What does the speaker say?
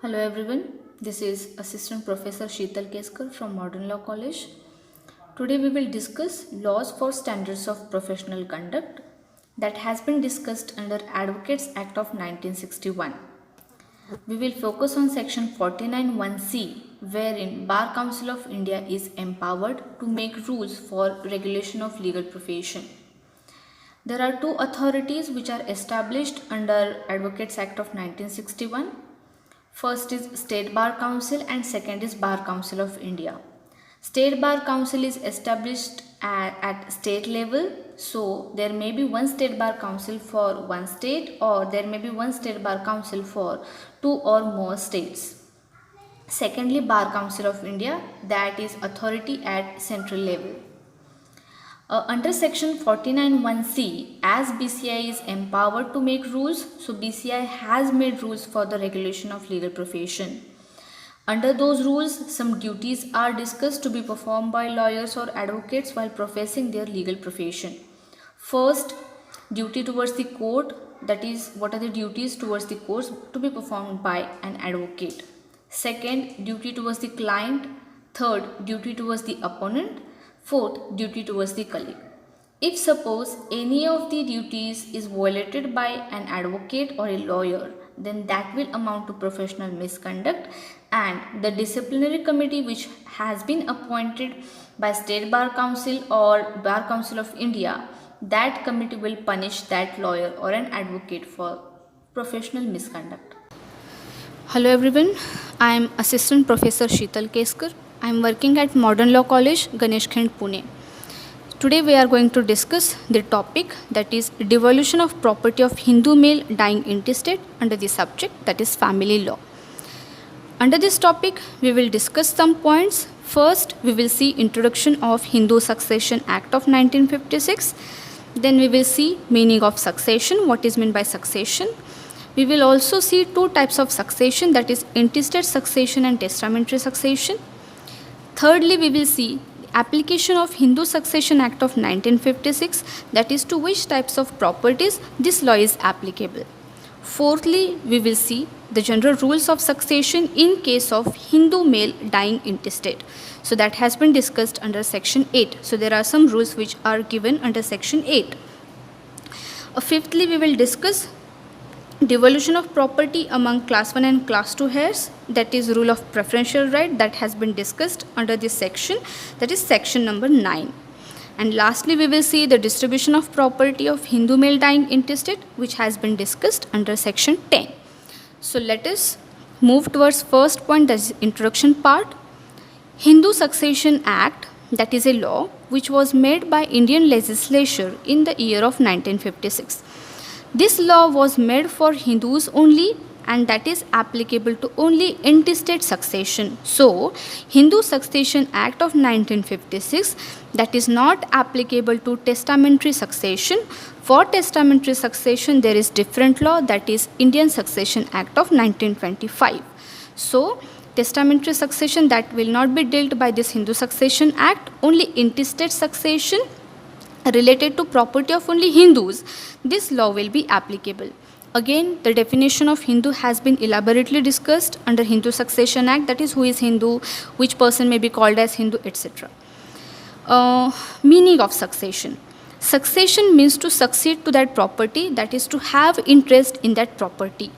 Hello everyone, this is Assistant Professor Sheetal Keskar from Modern Law College. Today we will discuss laws for standards of professional conduct that has been discussed under Advocates Act of 1961. We will focus on section 49(1)(c) wherein Bar Council of India is empowered to make rules for regulation of legal profession. There are two authorities which are established under Advocates Act of 1961. First is State Bar Council and second is Bar Council of India. State Bar Council is established at state level, so there may be one State Bar Council for one state or there may be one State Bar Council for two or more states. Secondly, Bar Council of India, that is authority at central level. Under section 49(1)(c), as BCI is empowered to make rules, so BCI has made rules for the regulation of legal profession. Under those rules, some duties are discussed to be performed by lawyers or advocates while professing their legal profession. First, duty towards the court, that is, what are the duties towards the court to be performed by an advocate. Second, duty towards the client. Third, duty towards the opponent. Fourth, duty towards the colleague. If suppose any of the duties is violated by an advocate or a lawyer, then that will amount to professional misconduct, and the disciplinary committee which has been appointed by State Bar Council or Bar Council of India, that committee will punish that lawyer or an advocate for professional misconduct. Hello everyone, I am Assistant Professor Sheetal Keskar. I am working at Modern Law College, Ganesh Khend, Pune. Today we are going to discuss the topic, that is devolution of property of Hindu male dying intestate, under the subject, that is family law. Under this topic we will discuss some points. First, we will see introduction of Hindu Succession Act of 1956. Then we will see meaning of succession, what is meant by succession. We will also see two types of succession, that is intestate succession and testamentary succession. Thirdly, we will see application of Hindu Succession Act of 1956, that is to which types of properties this law is applicable. Fourthly, we will see the general rules of succession in case of Hindu male dying intestate. So that has been discussed under section 8. So there are some rules which are given under section 8. Fifthly, we will discuss devolution of property among class 1 and class 2 heirs, that is rule of preferential right, that has been discussed under this section, that is section number 9. And lastly, we will see the distribution of property of Hindu male dying intestate, which has been discussed under section 10. So let us move towards first point, that is introduction part. Hindu Succession Act, that is a law which was made by Indian legislature in the year of 1956. This law was made for Hindus only, and that is applicable to only intestate succession. So, Hindu Succession Act of 1956, that is not applicable to testamentary succession. For testamentary succession, there is different law, that is Indian Succession Act of 1925. So, testamentary succession, that will not be dealt by this Hindu Succession Act. Only intestate succession related to property of only Hindus, this law will be applicable. Again, the definition of Hindu has been elaborately discussed under Hindu Succession Act, that is who is Hindu, which person may be called as Hindu, etc. Meaning of succession. Succession means to succeed to that property, that is to have interest in that property.